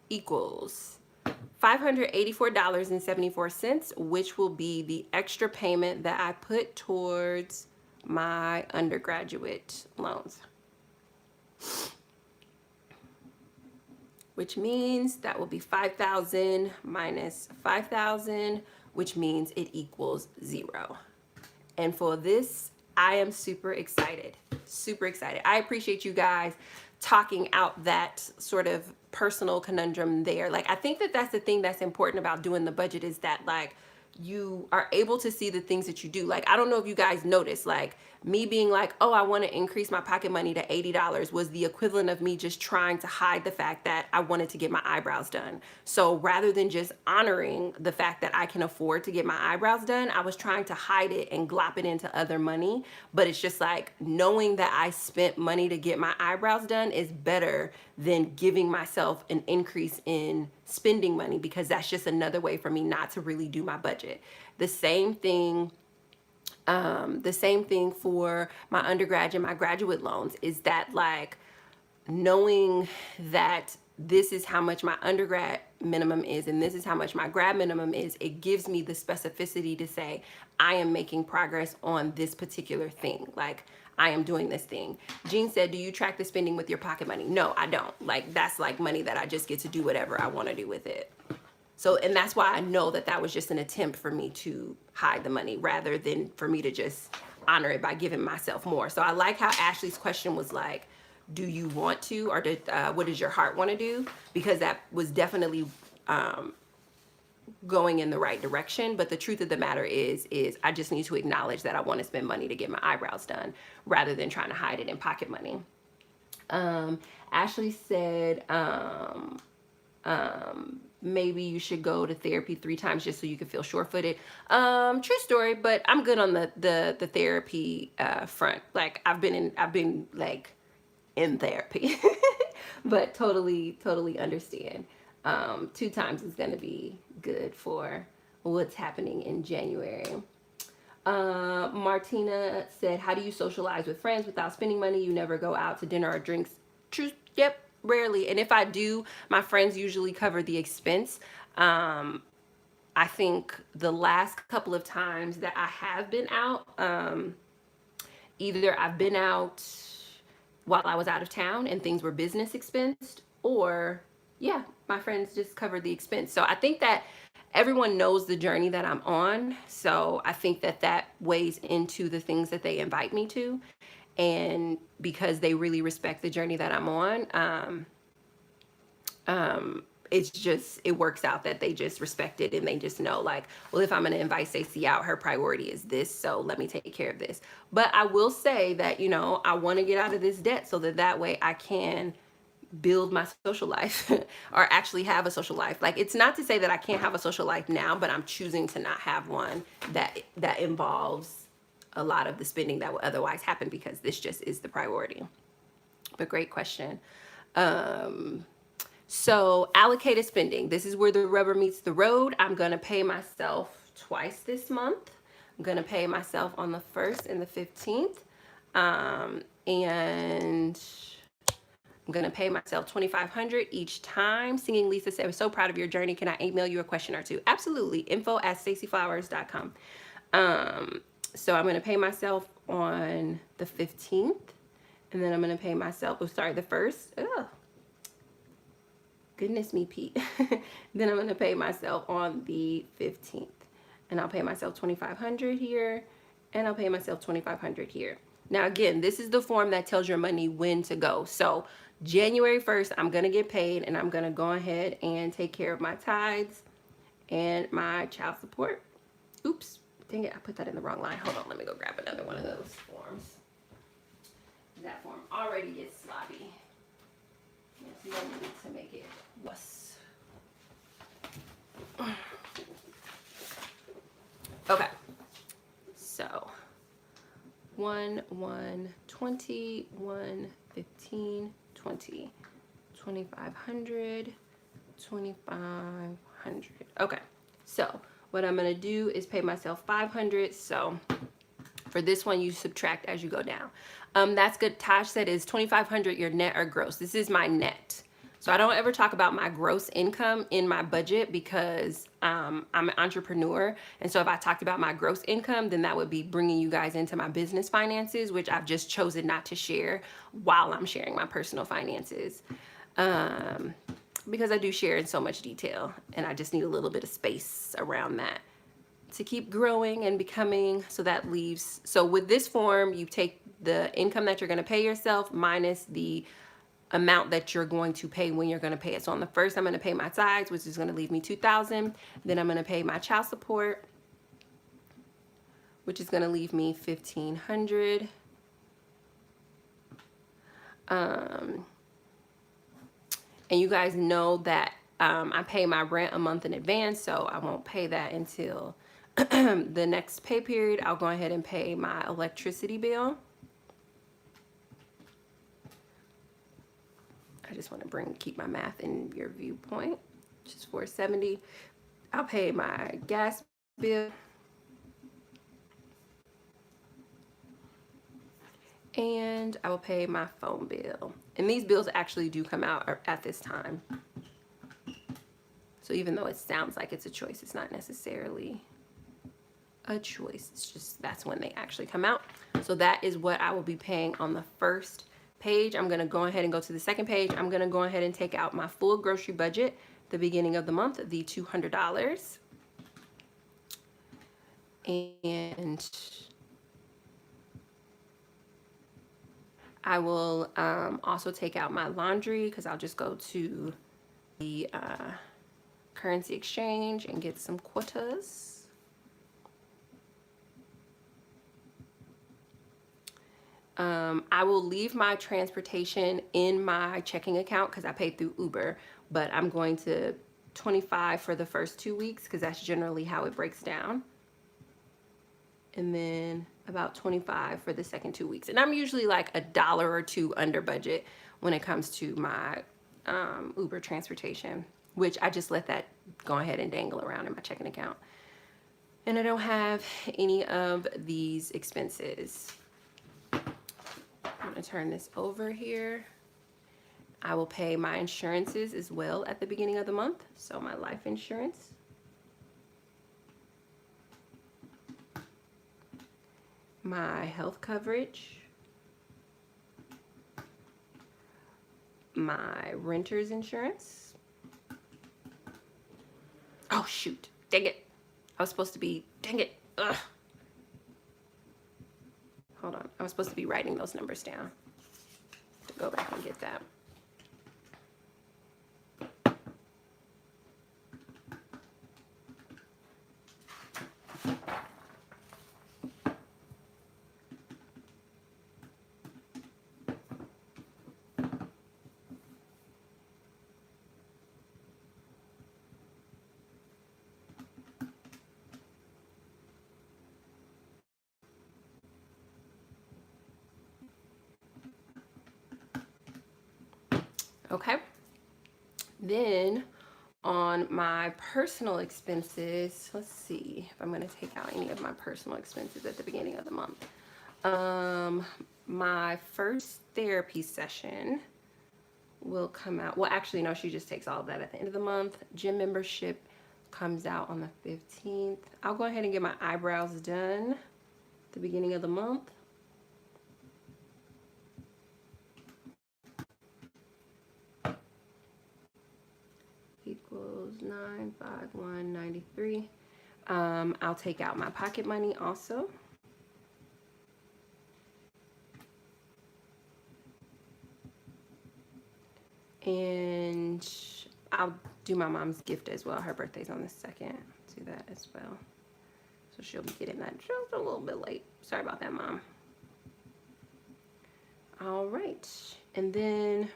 S1: equals $584.74, which will be the extra payment that I put towards my undergraduate loans. Which means that will be 5,000 minus 5,000, which means it equals 0. And for this, I am super excited. Super excited. I appreciate you guys talking out that sort of personal conundrum there. Like, I think that that's the thing that's important about doing the budget, is that like you are able to see the things that you do. Like, I don't know if you guys noticed, like me being like, oh, I want to increase my pocket money to $80 was the equivalent of me just trying to hide the fact that I wanted to get my eyebrows done. So rather than just honoring the fact that I can afford to get my eyebrows done, I was trying to hide it and glop it into other money. But it's just like, knowing that I spent money to get my eyebrows done is better than giving myself an increase in spending money, because that's just another way for me not to really do my budget. The same thing for my undergrad and my graduate loans, is that like knowing that this is how much my undergrad minimum is and this is how much my grad minimum is, it gives me the specificity to say I am making progress on this particular thing. Like, I am doing this thing. Jean said, do you track the spending with your pocket money? No, I don't. Like, that's like money that I just get to do whatever I want to do with it. So, and that's why I know that that was just an attempt for me to hide the money rather than for me to just honor it by giving myself more. So I like how Ashley's question was like, do you want to, or what does your heart want to do? Because that was definitely going in the right direction. But the truth of the matter is I just need to acknowledge that I want to spend money to get my eyebrows done rather than trying to hide it in pocket money. Ashley said, maybe you should go to therapy 3 times just so you can feel sure-footed. True story, but I'm good on the therapy front. Like, I've been like in therapy, but totally understand. 2 times is going to be good for what's happening in January. Martina said, how do you socialize with friends without spending money? You never go out to dinner or drinks. True. Yep. Rarely. And if I do, my friends usually cover the expense. I think the last couple of times that I have been out, either I've been out while I was out of town and things were business expensed, or yeah, my friends just covered the expense. So I think that everyone knows the journey that I'm on. So I think that that weighs into the things that they invite me to. And because they really respect the journey that I'm on, It's just, it works out that they just respect it and they just know like, well, if I'm going to invite Stacey out, her priority is this, so let me take care of this. But I will say that, you know, I want to get out of this debt so that way I can build my social life or actually have a social life. Like, it's not to say that I can't have a social life now, but I'm choosing to not have one that involves a lot of the spending that would otherwise happen, because this just is the priority. But great question. So allocated spending, this is where the rubber meets the road. I'm going to pay myself twice this month. I'm going to pay myself on the 1st and the 15th. And I'm going to pay myself $2,500 each time. Singing Lisa said, I'm so proud of your journey. Can I email you a question or two? Absolutely. info@staceyflowers.com. So I'm going to pay myself on the 15th. And then I'm going to pay myself, the 1st. Ugh. Goodness me, Pete. Then I'm going to pay myself on the 15th. And I'll pay myself $2,500 here. And I'll pay myself $2,500 here. Now, again, this is the form that tells your money when to go. So January 1st, I'm going to get paid. And I'm going to go ahead and take care of my tithes and my child support. Oops. Dang it. I put that in the wrong line. Hold on. Let me go grab another one of those forms. That form already gets sloppy. There's no need to make it worse. Okay, so 1, 1, 20, 1, 15, 20, 2,500, 2,500. Okay, so what I'm gonna do is pay myself 500. So for this one, you subtract as you go down. That's good. Taj said, is 2,500 your net or gross? This is my net. So I don't ever talk about my gross income in my budget because I'm an entrepreneur. And so if I talked about my gross income, then that would be bringing you guys into my business finances, which I've just chosen not to share while I'm sharing my personal finances. Because I do share in so much detail and I just need a little bit of space around that to keep growing and becoming. So that leaves, so with this form, you take the income that you're going to pay yourself minus the amount that you're going to pay when you're going to pay it. So on the 1st, I'm going to pay my tithes, which is going to leave me $2,000. Then I'm going to pay my child support, which is going to leave me $1,500. And you guys know that I pay my rent a month in advance, so I won't pay that until the next pay period. I'll go ahead and pay my electricity bill. I just want to keep my math in your viewpoint, which is $470. I'll pay my gas bill. And I will pay my phone bill. And these bills actually do come out at this time. So even though it sounds like it's a choice, it's not necessarily a choice. It's just that's when they actually come out. So that is what I will be paying on the 1st page. I'm going to go ahead and go to the 2nd page. I'm going to go ahead and take out my full grocery budget at the beginning of the month, the $200. And I will also take out my laundry because I'll just go to the currency exchange and get some quotas. I will leave my transportation in my checking account because I paid through Uber, but I'm going to $25 for the first 2 weeks because that's generally how it breaks down. And then about $25 for the second 2 weeks. And I'm usually like $1 or $2 under budget when it comes to my Uber transportation, which I just let that go ahead and dangle around in my checking account. And I don't have any of these expenses. I'm gonna turn this over here. I will pay my insurances as well at the beginning of the month. So my life insurance. My health coverage. My renter's insurance. Oh shoot, dang it. I was supposed to be, dang it. Ugh. Hold on, I was supposed to be writing those numbers down. Go back and get that. Okay. Then on my personal expenses, let's see if I'm going to take out any of my personal expenses at the beginning of the month. My first therapy session will come out. Well, actually, no, she just takes all of that at the end of the month. Gym membership comes out on the 15th. I'll go ahead and get my eyebrows done at the beginning of the month. Equals 95193. I'll take out my pocket money also. And I'll do my mom's gift as well. Her birthday's on the 2nd. Do that as well. So she'll be getting that just a little bit late. Sorry about that, Mom. All right. And then,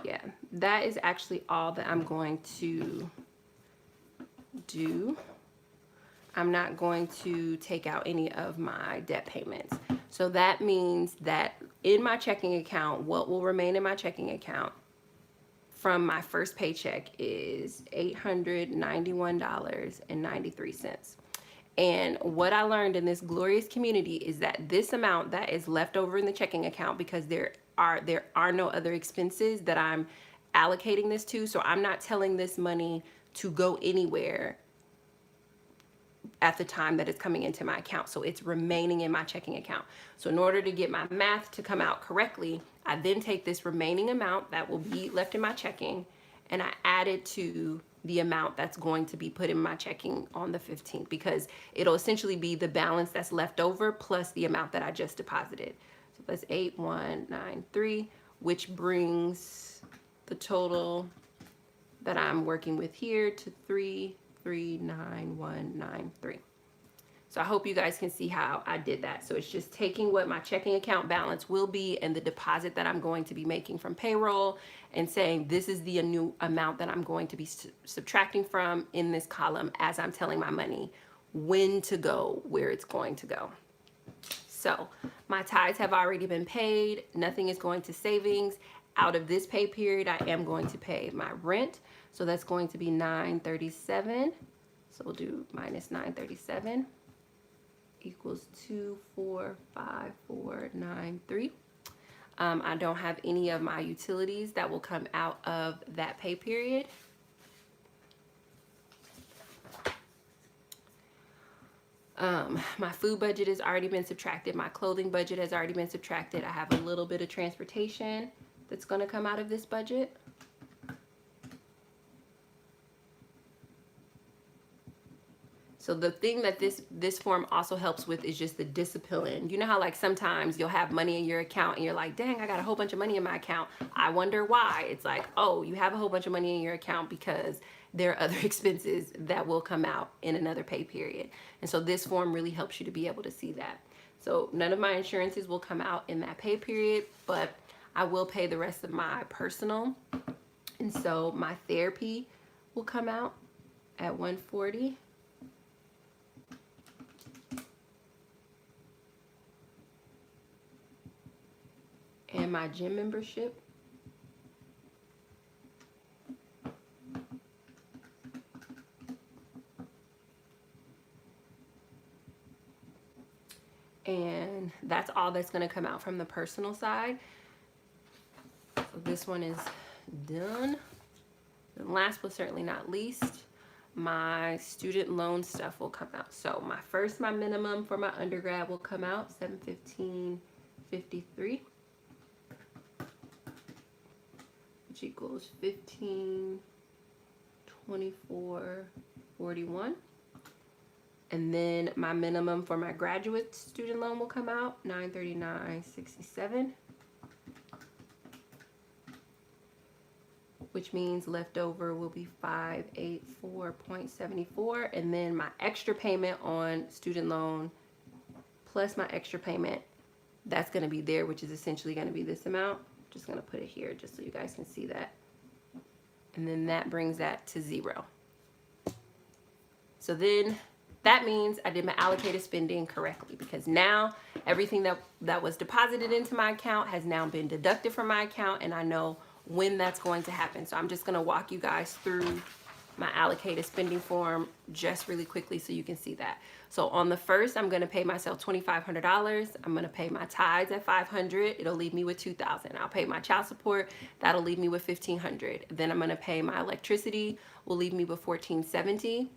S1: yeah, that is actually all that I'm going to do. I'm not going to take out any of my debt payments. So that means that in my checking account, what will remain in my checking account from my first paycheck is $891.93. And what I learned in this glorious community is that this amount that is left over in the checking account, because there are no other expenses that I'm allocating this to, so I'm not telling this money to go anywhere at the time that it's coming into my account. So it's remaining in my checking account. So in order to get my math to come out correctly, I then take this remaining amount that will be left in my checking and I add it to the amount that's going to be put in my checking on the 15th, because it'll essentially be the balance that's left over plus the amount that I just deposited. So that's 8193, which brings the total that I'm working with here to 39193. So I hope you guys can see how I did that. So it's just taking what my checking account balance will be and the deposit that I'm going to be making from payroll and saying this is the new amount that I'm going to be subtracting from in this column as I'm telling my money when to go, where it's going to go. So my tithes have already been paid. Nothing is going to savings. Out of this pay period, I am going to pay my rent. So that's going to be $937. So we'll do minus 937 equals 245493. I don't have any of my utilities that will come out of that pay period. My food budget has already been subtracted. My clothing budget has already been subtracted. I have a little bit of transportation that's going to come out of this budget. So the thing that this form also helps with is just the discipline. You know how like sometimes you'll have money in your account and you're like, dang, I got a whole bunch of money in my account. I wonder why. It's like, oh, you have a whole bunch of money in your account because there are other expenses that will come out in another pay period. And so this form really helps you to be able to see that. So none of my insurances will come out in that pay period, but I will pay the rest of my personal. And so my therapy will come out at $140. And my gym membership and that's all that's going to come out from the personal side. So this one is done. And last but certainly not least, my student loan stuff will come out. So my minimum for my undergrad will come out $715.53. Equals $1524.41. And then my minimum for my graduate student loan will come out $939.67, which means leftover will be $584.74. And then my extra payment on student loan plus my extra payment, that's going to be there, which is essentially going to be this amount. Just going to put it here just so you guys can see that. And then that brings that to $0. So then that means I did my allocated spending correctly, because now everything that was deposited into my account has now been deducted from my account, and I know when that's going to happen. So I'm just going to walk you guys through my allocated spending form just really quickly so you can see that. So on the first, I'm going to pay myself $2,500. I'm going to pay my tithes at $500. It'll leave me with $2,000. I'll pay my child support. That'll leave me with $1,500. Then I'm going to pay my electricity. Will leave me with $1,470.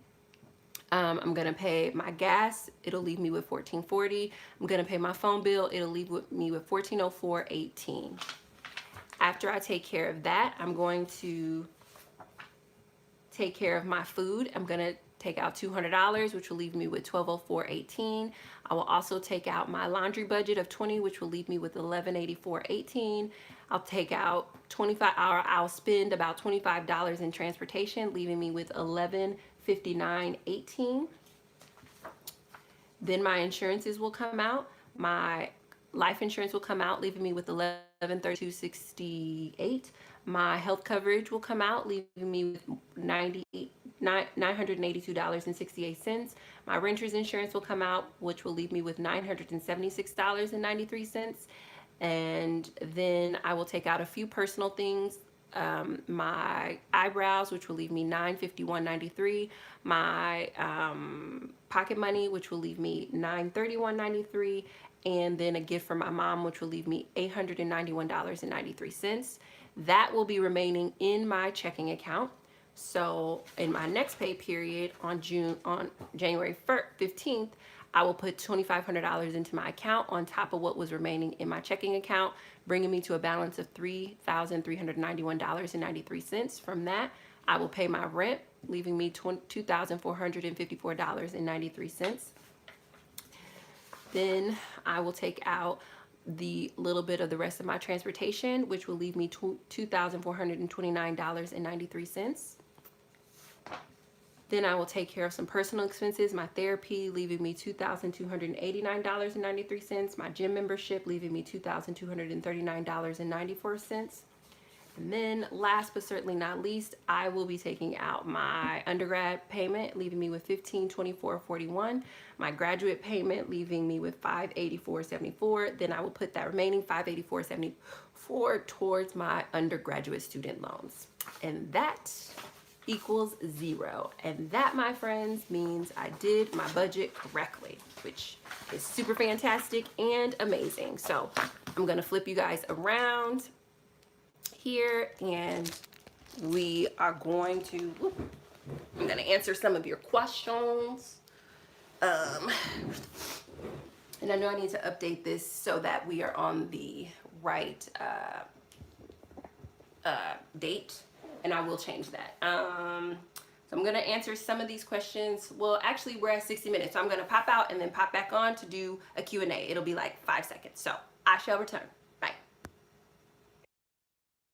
S1: I'm going to pay my gas. It'll leave me with $1,440. I'm going to pay my phone bill. It'll leave me with $1,404.18. After I take care of that, I'm going to take care of my food. I'm going to take out $200, which will leave me with $1,204.18. I will also take out my laundry budget of $20, which will leave me with $1,184.18. I'll take out I'll spend about $25 in transportation, leaving me with $1,159.18. Then my insurances will come out. My life insurance will come out, leaving me with $1,132.68. My health coverage will come out, leaving me with $982.68. My renter's insurance will come out, which will leave me with $976.93. And then I will take out a few personal things. My eyebrows, which will leave me $951.93. My pocket money, which will leave me $931.93. And then a gift from my mom, which will leave me $891.93. That will be remaining in my checking account. So in my next pay period on January 15th, I will put $2,500 into my account on top of what was remaining in my checking account, bringing me to a balance of $3,391.93. From that, I will pay my rent, leaving me $2,454.93. Then I will take out the little bit of the rest of my transportation, which will leave me $2,429.93. Then I will take care of some personal expenses, my therapy, leaving me $2,289.93. My gym membership, leaving me $2,239.94. And then last but certainly not least, I will be taking out my undergrad payment, leaving me with $1,524.41. My graduate payment, leaving me with $584.74. Then I will put that remaining $584.74 towards my undergraduate student loans. And that equals zero. And that, my friends, means I did my budget correctly, which is super fantastic and amazing. So I'm gonna flip you guys around here, and we are going to, I'm going to answer some of your questions. And I know I need to update this so that we are on the right date, and I will change that. So I'm going to answer some of these questions. Well, actually, we're at 60 minutes, so I'm going to pop out and then pop back on to do a Q&A. It'll be like 5 seconds. So I shall return.